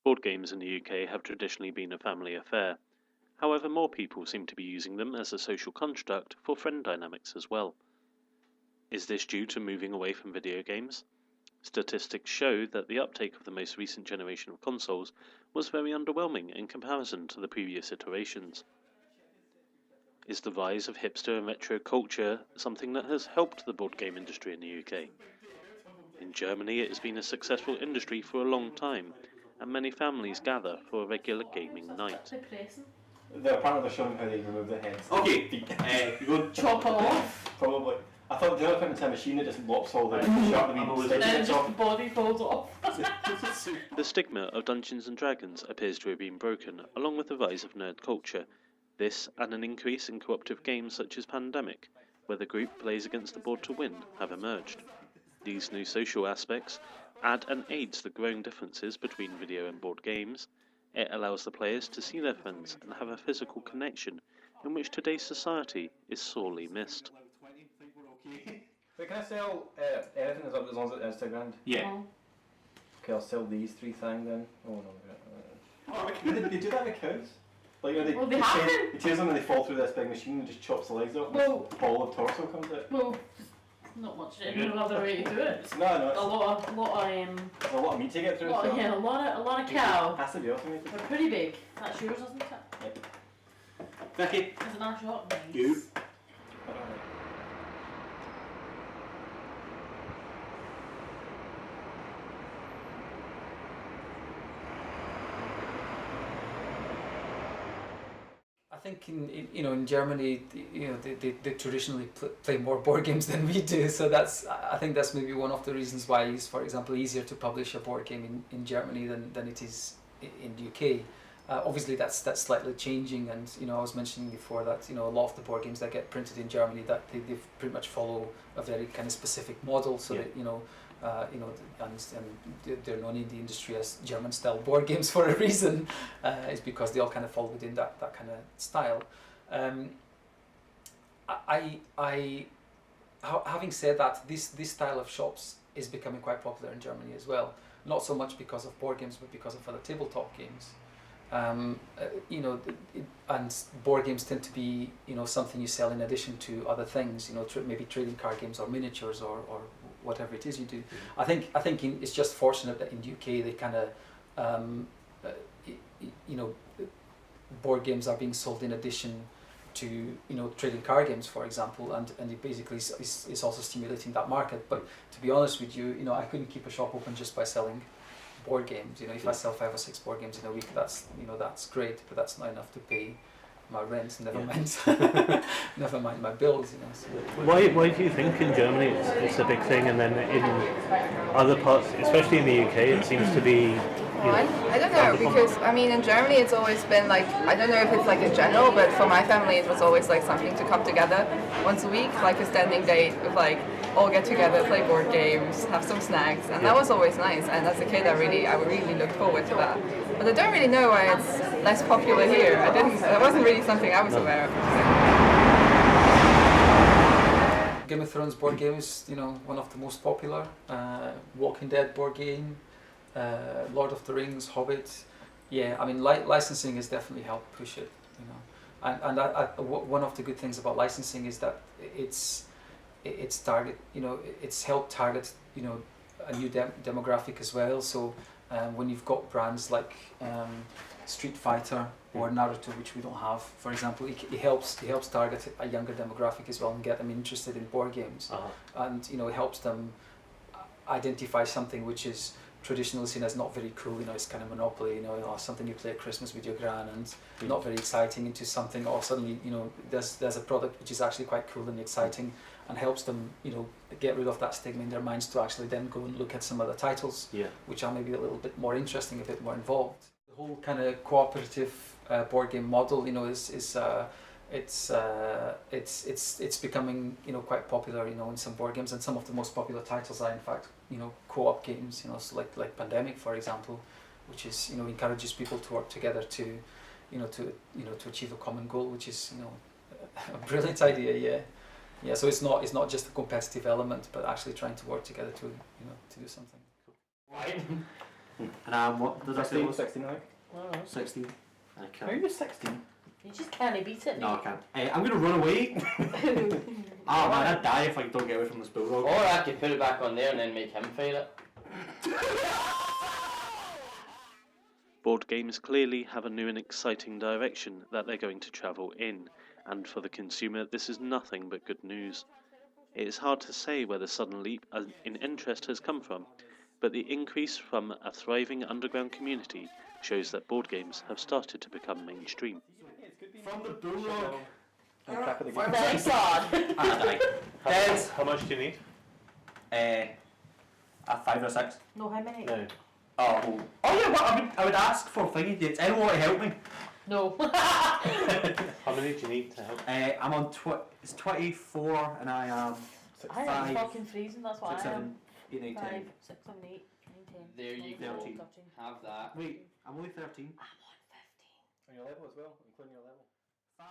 Board games in the UK have traditionally been a family affair. However, more people seem to be using them as a social construct for friend dynamics as well. Is this due to moving away from video games? Statistics show that the uptake of the most recent generation of consoles was very underwhelming in comparison to the previous iterations. Is the rise of hipster and retro culture something that has helped the board game industry in the UK? In Germany, it has been a successful industry for a long time, and many families gather for a regular gaming night. Apparently they're showing how they remove the heads. Okay, you go chop it off. Probably. I thought the other put into a machine that just lops all the sharp And then just the body falls off. The stigma of Dungeons & Dragons appears to have been broken, along with the rise of nerd culture. This and an increase in cooperative games such as Pandemic, where the group plays against the board to win, have emerged. These new social aspects add and aids the growing differences between video and board games. It allows the players to see their friends and have a physical connection in which today's society is sorely missed. Wait, can I sell anything as long as it's $10,000? Yeah. Okay, I'll sell these three things then. Oh no. They do that with cows? Like, you know, They have them. he tears them and they fall through this big machine and just chops the legs off. Well, and a ball of torso comes out. well, not much. No other way to do it. No, A lot of there's a lot of meat to get through. So yeah, a lot of cow. has to be automated. They're pretty big. That's yours, isn't it? Yep. Vicky. Is it not shot? Nice. You. I think in Germany, they traditionally play more board games than we do. So I think that's maybe one of the reasons why it's, for example, easier to publish a board game in Germany than it is in the UK. Obviously, that's slightly changing, and I was mentioning before that a lot of the board games that get printed in Germany that they pretty much follow a very kind of specific model. So that and they're known in the industry as German-style board games for a reason. It's because they all kind of fall within that kind of style. Having said that, this style of shops is becoming quite popular in Germany as well. Not so much because of board games, but because of other tabletop games. And board games tend to be something you sell in addition to other things. Maybe trading card games or miniatures or whatever it is you do. I think it's just fortunate that in the UK they kind of board games are being sold in addition to trading card games, for example, and it basically is also stimulating that market. But to be honest with you, I couldn't keep a shop open just by selling board games. If I sell 5 or 6 board games in a week, that's great, but that's not enough to pay my rent. Never mind my bills. So. Why do you think in Germany it's a big thing, and then in other parts, especially in the UK, it seems to be? I don't know, because in Germany it's always been like, I don't know if it's like in general, but for my family it was always like something to come together once a week, like a standing date with like all get together, play board games, have some snacks, and that was always nice. And as a kid I really looked forward to that. But I don't really know why it's less popular here. That wasn't really something I was aware of. Game of Thrones board game is one of the most popular. Walking Dead board game. Lord of the Rings, Hobbit, licensing has definitely helped push it, and one of the good things about licensing is that it's helped target a new demographic as well. So when you've got brands like Street Fighter or Naruto, which we don't have, for example, it helps target a younger demographic as well and get them interested in board games, and it helps them identify something which is traditionally seen as not very cool. It's kind of Monopoly, or something you play at Christmas with your gran, and not very exciting, into something, or suddenly there's a product which is actually quite cool and exciting, and helps them get rid of that stigma in their minds to actually then go and look at some other titles which are maybe a little bit more interesting, a bit more involved. The whole kind of cooperative board game model it's becoming quite popular in some board games, and some of the most popular titles are in fact co-op games, so like Pandemic, for example, which is encourages people to work together to achieve a common goal, which is a brilliant idea. So it's not just a competitive element, but actually trying to work together to do something. And I'm what did I say? 16, 16 I think. I don't know. 16. I How can't. are you 16? You just can't beat it. No, I mate. can't. I'm gonna run away. Oh man, I'd die if I don't get away from this bulldog. Or I could put it back on there and then make him fight it. Board games clearly have a new and exciting direction that they're going to travel in, and for the consumer this is nothing but good news. It is hard to say where the sudden leap in interest has come from, but the increase from a thriving underground community shows that board games have started to become mainstream. From the bulldog. Crack of the Very game. sad. Dead. How much do you need? A 5 or 6. No, how many? No. Oh yeah, well, I would ask for thingy dates. Anyone want to help me? No. How many do you need to help? I'm on it's 24 and I am I am 5, fucking freezing, that's why 6, I 7, am. 8, 9, 10. 5, 6, 7, 8, 9, 10. There you 11, go. 12, 13. 13. Have that. Wait, I'm only 13. I'm on 15. On your level as well, including your level. 5.